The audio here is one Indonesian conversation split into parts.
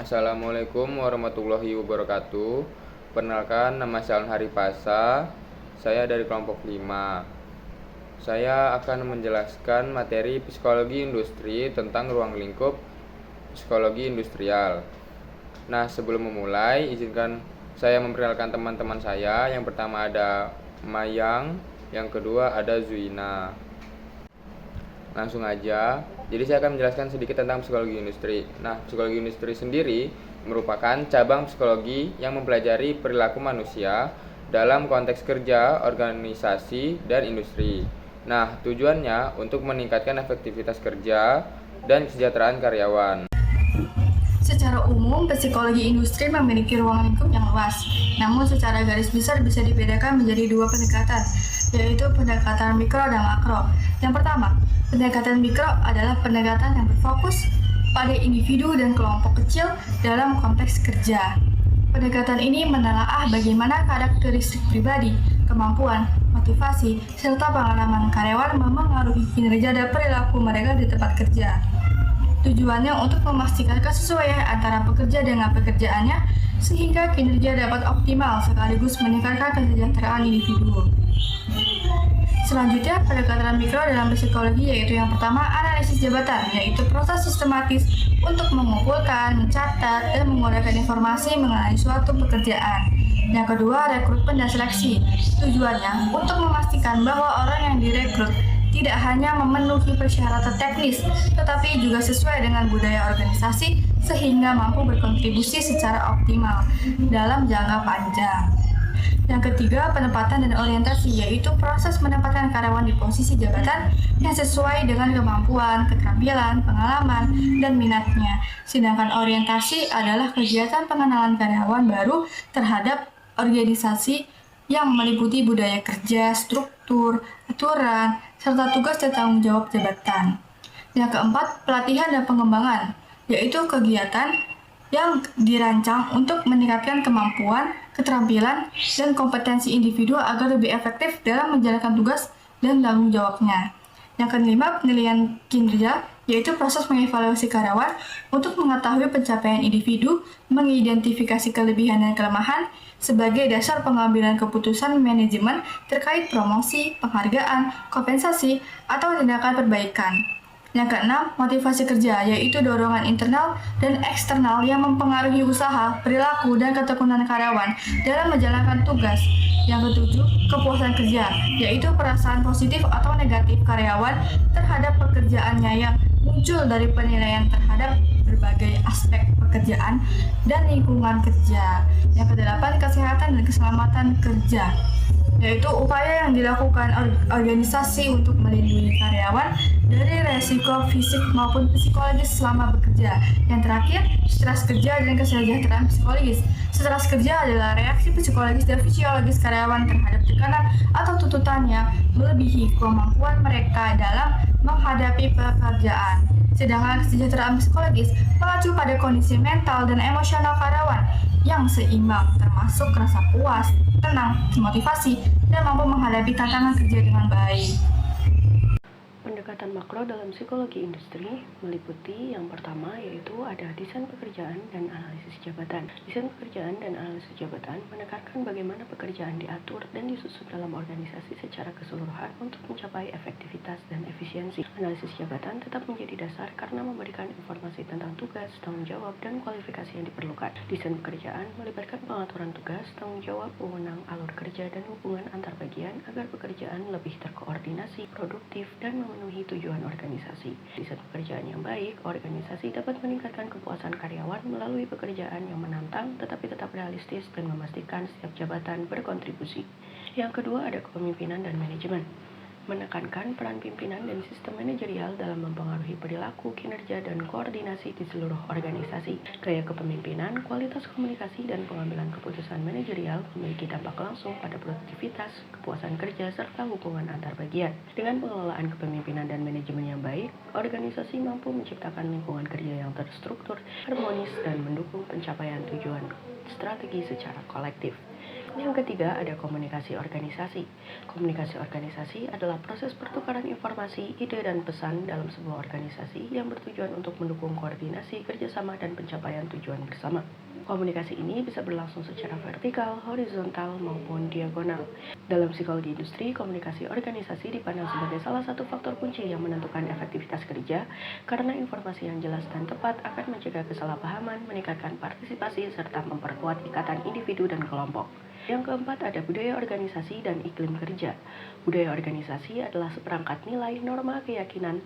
Assalamualaikum warahmatullahi wabarakatuh. Perkenalkan, nama saya Alhan Haripasa. Saya dari kelompok 5. Saya akan menjelaskan materi psikologi industri tentang ruang lingkup psikologi industrial. Nah, sebelum memulai, izinkan saya memperkenalkan teman-teman saya. Yang pertama ada Mayang, yang kedua ada Zuina. Langsung aja. Jadi saya akan menjelaskan sedikit tentang psikologi industri. Nah, psikologi industri sendiri merupakan cabang psikologi yang mempelajari perilaku manusia dalam konteks kerja, organisasi, dan industri. Nah, tujuannya untuk meningkatkan efektivitas kerja dan kesejahteraan karyawan. Secara umum, psikologi industri memiliki ruang lingkup yang luas. Namun secara garis besar bisa dibedakan menjadi dua pendekatan, yaitu pendekatan mikro dan makro. Yang pertama, pendekatan mikro adalah pendekatan yang berfokus pada individu dan kelompok kecil dalam konteks kerja. Pendekatan ini menelaah bagaimana karakteristik pribadi, kemampuan, motivasi, serta pengalaman karyawan memengaruhi kinerja dan perilaku mereka di tempat kerja. Tujuannya untuk memastikan kesesuaian antara pekerja dengan pekerjaannya sehingga kinerja dapat optimal sekaligus meningkatkan kesejahteraan individu. Selanjutnya, pendekatan mikro dalam psikologi yaitu yang pertama analisis jabatan, yaitu proses sistematis untuk mengumpulkan, mencatat, dan menggunakan informasi mengenai suatu pekerjaan. Yang kedua, rekrutmen dan seleksi. Tujuannya untuk memastikan bahwa orang yang direkrut tidak hanya memenuhi persyaratan teknis, tetapi juga sesuai dengan budaya organisasi sehingga mampu berkontribusi secara optimal dalam jangka panjang. Yang ketiga, penempatan dan orientasi, yaitu proses menempatkan karyawan di posisi jabatan yang sesuai dengan kemampuan, keterampilan, pengalaman, dan minatnya. Sedangkan orientasi adalah kegiatan pengenalan karyawan baru terhadap organisasi yang meliputi budaya kerja, struktur, aturan, serta tugas dan tanggung jawab jabatan. Yang keempat, pelatihan dan pengembangan, yaitu kegiatan yang dirancang untuk meningkatkan kemampuan, keterampilan, dan kompetensi individu agar lebih efektif dalam menjalankan tugas dan tanggung jawabnya. Yang kelima, penilaian kinerja, yaitu proses mengevaluasi karyawan untuk mengetahui pencapaian individu, mengidentifikasi kelebihan dan kelemahan, sebagai dasar pengambilan keputusan manajemen terkait promosi, penghargaan, kompensasi, atau tindakan perbaikan. Yang keenam, motivasi kerja, yaitu dorongan internal dan eksternal yang mempengaruhi usaha, perilaku, dan ketekunan karyawan dalam menjalankan tugas. Yang ketujuh, kepuasan kerja, yaitu perasaan positif atau negatif karyawan terhadap pekerjaannya yang muncul dari penilaian terhadap berbagai aspek pekerjaan dan lingkungan kerja. Yang kedelapan, kesehatan dan keselamatan kerja, yaitu upaya yang dilakukan organisasi untuk melindungi karyawan dari resiko fisik maupun psikologis selama bekerja. Yang terakhir, stres kerja dan kesejahteraan psikologis. Stres kerja adalah reaksi psikologis dan fisiologis karyawan terhadap tekanan atau tuntutan yang melebihi kemampuan mereka dalam menghadapi pekerjaan. Sedangkan kesejahteraan psikologis mengacu pada kondisi mental dan emosional karyawan yang seimbang, termasuk rasa puas, tenang, motivasi, dan mampu menghadapi tantangan kerja dengan baik. Pendekatan makro dalam psikologi industri meliputi yang pertama yaitu ada desain pekerjaan dan analisis jabatan. Desain pekerjaan dan analisis jabatan menekankan bagaimana pekerjaan diatur dan disusun dalam organisasi secara keseluruhan untuk mencapai efektivitas dan efisiensi. Analisis jabatan tetap menjadi dasar karena memberikan informasi tentang tugas, tanggung jawab, dan kualifikasi yang diperlukan. Desain pekerjaan melibatkan pengaturan tugas, tanggung jawab, wewenang, alur kerja, dan hubungan antar bagian agar pekerjaan lebih terkoordinasi, produktif, dan memenuhi tujuan organisasi. Desain pekerjaan yang baik, organisasi dapat meningkatkan kepuasan karyawan melalui pekerjaan yang menantang tetapi tetap realistis dan memastikan setiap jabatan berkontribusi. Yang kedua ada kepemimpinan dan manajemen. Menekankan peran pimpinan dan sistem manajerial dalam mempengaruhi perilaku, kinerja, dan koordinasi di seluruh organisasi. Gaya kepemimpinan, kualitas komunikasi, dan pengambilan keputusan manajerial memiliki dampak langsung pada produktivitas, kepuasan kerja, serta hubungan antar bagian. Dengan pengelolaan kepemimpinan dan manajemen yang baik, organisasi mampu menciptakan lingkungan kerja yang terstruktur, harmonis, dan mendukung pencapaian tujuan strategi secara kolektif. Yang ketiga, ada komunikasi organisasi. Komunikasi organisasi adalah proses pertukaran informasi, ide, dan pesan dalam sebuah organisasi yang bertujuan untuk mendukung koordinasi, kerjasama, dan pencapaian tujuan bersama. Komunikasi ini bisa berlangsung secara vertikal, horizontal, maupun diagonal. Dalam psikologi industri, komunikasi organisasi dipandang sebagai salah satu faktor kunci yang menentukan efektivitas kerja, karena informasi yang jelas dan tepat akan mencegah kesalahpahaman, meningkatkan partisipasi, serta memperkuat ikatan individu dan kelompok. Yang keempat, ada budaya organisasi dan iklim kerja. Budaya organisasi adalah seperangkat nilai, norma, keyakinan,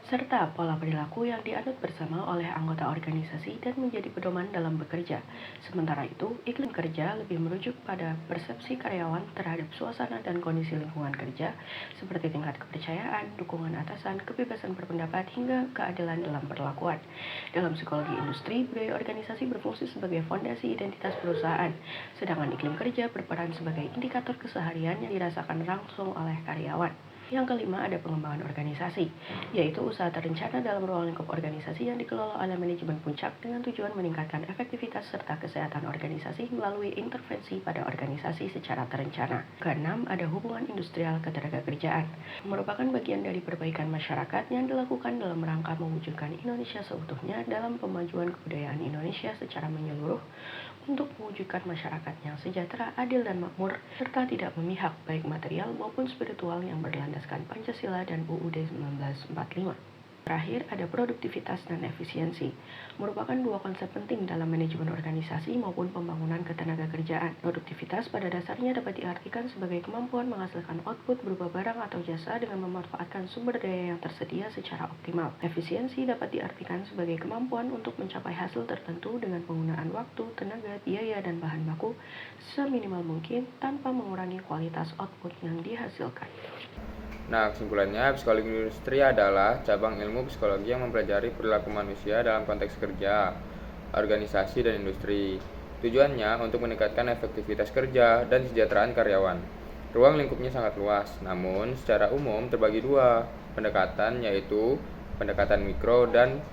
serta pola perilaku yang dianut bersama oleh anggota organisasi dan menjadi pedoman dalam bekerja. Sementara itu, iklim kerja lebih merujuk pada persepsi karyawan terhadap suasana dan kondisi lingkungan kerja, seperti tingkat kepercayaan, dukungan atasan, kebebasan berpendapat, hingga keadilan dalam perlakuan. Dalam psikologi industri, budaya organisasi berfungsi sebagai fondasi identitas perusahaan, sedangkan iklim kerja berperan sebagai indikator keseharian yang dirasakan langsung oleh karyawan. Yang kelima, ada pengembangan organisasi, yaitu usaha terencana dalam ruang lingkup organisasi yang dikelola oleh manajemen puncak dengan tujuan meningkatkan efektivitas serta kesehatan organisasi melalui intervensi pada organisasi secara terencana. Keenam, ada hubungan industrial ketenagakerjaan, merupakan bagian dari perbaikan masyarakat yang dilakukan dalam rangka mewujudkan Indonesia seutuhnya dalam pemajuan kebudayaan Indonesia secara menyeluruh untuk mewujudkan masyarakat yang sejahtera, adil, dan makmur, serta tidak memihak baik material maupun spiritual yang berlandaskan Pancasila dan UUD 1945. Terakhir, ada produktivitas dan efisiensi, merupakan dua konsep penting dalam manajemen organisasi maupun pembangunan ketenagakerjaan. Produktivitas pada dasarnya dapat diartikan sebagai kemampuan menghasilkan output berupa barang atau jasa dengan memanfaatkan sumber daya yang tersedia secara optimal. Efisiensi dapat diartikan sebagai kemampuan untuk mencapai hasil tertentu dengan penggunaan waktu, tenaga, biaya, dan bahan baku seminimal mungkin tanpa mengurangi kualitas output yang dihasilkan. Nah, kesimpulannya, psikologi industri adalah cabang ilmu psikologi yang mempelajari perilaku manusia dalam konteks kerja, organisasi, dan industri. Tujuannya untuk meningkatkan efektivitas kerja dan kesejahteraan karyawan. Ruang lingkupnya sangat luas, namun secara umum terbagi dua pendekatan, yaitu pendekatan mikro dan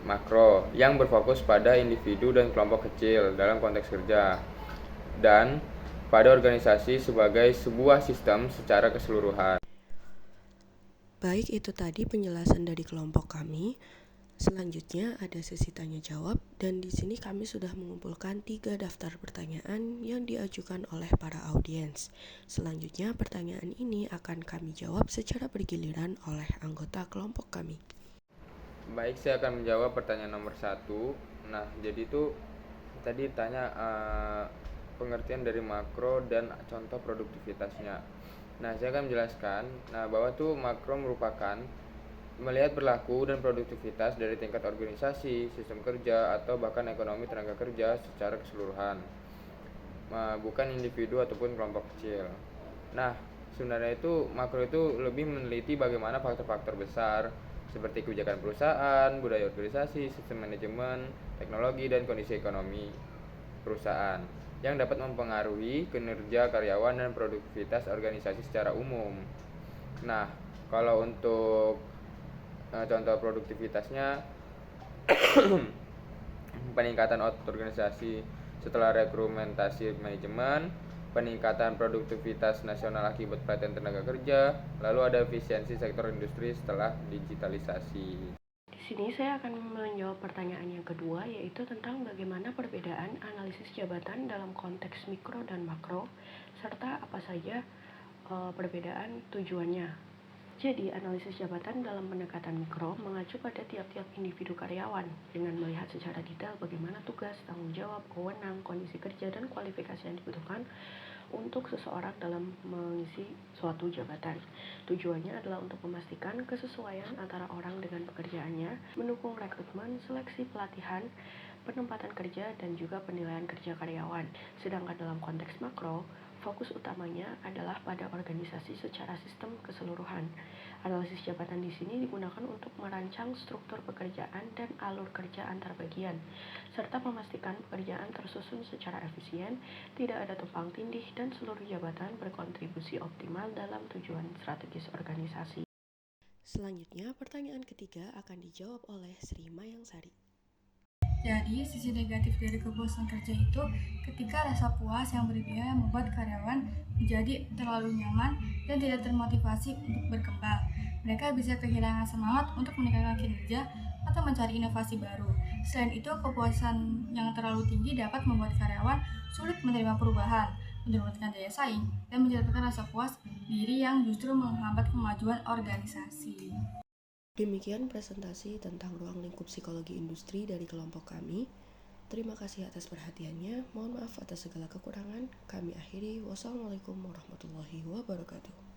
makro yang berfokus pada individu dan kelompok kecil dalam konteks kerja, dan pada organisasi sebagai sebuah sistem secara keseluruhan. Baik, itu tadi penjelasan dari kelompok kami. Selanjutnya ada sesi tanya jawab, dan di sini kami sudah mengumpulkan 3 daftar pertanyaan yang diajukan oleh para audiens. Selanjutnya pertanyaan ini akan kami jawab secara bergiliran oleh anggota kelompok kami. Baik, saya akan menjawab pertanyaan nomor 1. Nah, jadi itu tadi tanya pengertian dari makro dan contoh produktivitasnya. Nah, saya akan menjelaskan bahwa tuh makro merupakan melihat berlaku dan produktivitas dari tingkat organisasi, sistem kerja, atau bahkan ekonomi tenaga kerja secara keseluruhan, bukan individu ataupun kelompok kecil. Nah, sebenarnya itu makro itu lebih meneliti bagaimana faktor-faktor besar seperti kebijakan perusahaan, budaya organisasi, sistem manajemen, teknologi, dan kondisi ekonomi perusahaan yang dapat mempengaruhi kinerja karyawan dan produktivitas organisasi secara umum. Nah, kalau untuk contoh produktivitasnya, peningkatan output organisasi setelah rekrutasi manajemen, peningkatan produktivitas nasional akibat pelatihan tenaga kerja, lalu ada efisiensi sektor industri setelah digitalisasi. Di sini saya akan menjawab pertanyaan yang kedua, yaitu tentang bagaimana perbedaan analisis jabatan dalam konteks mikro dan makro, serta apa saja perbedaan tujuannya. Jadi, analisis jabatan dalam pendekatan mikro mengacu pada tiap-tiap individu karyawan dengan melihat secara detail bagaimana tugas, tanggung jawab, wewenang, kondisi kerja, dan kualifikasi yang dibutuhkan untuk seseorang dalam mengisi suatu jabatan. Tujuannya adalah untuk memastikan kesesuaian antara orang dengan pekerjaannya, mendukung rekrutmen, seleksi pelatihan, penempatan kerja, dan juga penilaian kerja karyawan. Sedangkan dalam konteks makro, fokus utamanya adalah pada organisasi secara sistem keseluruhan. Analisis jabatan di sini digunakan untuk merancang struktur pekerjaan dan alur kerja antar bagian, serta memastikan pekerjaan tersusun secara efisien, tidak ada tumpang tindih, dan seluruh jabatan berkontribusi optimal dalam tujuan strategis organisasi. Selanjutnya, pertanyaan ketiga akan dijawab oleh Sri Mayangsari. Jadi, sisi negatif dari kepuasan kerja itu ketika rasa puas yang berlebihan membuat karyawan menjadi terlalu nyaman dan tidak termotivasi untuk berkembang. Mereka bisa kehilangan semangat untuk meningkatkan kinerja atau mencari inovasi baru. Selain itu, kepuasan yang terlalu tinggi dapat membuat karyawan sulit menerima perubahan, menurunkan daya saing, dan menciptakan rasa puas diri yang justru menghambat kemajuan organisasi. Demikian presentasi tentang ruang lingkup psikologi industri dari kelompok kami. Terima kasih atas perhatiannya. Mohon maaf atas segala kekurangan. Kami akhiri. Wassalamualaikum warahmatullahi wabarakatuh.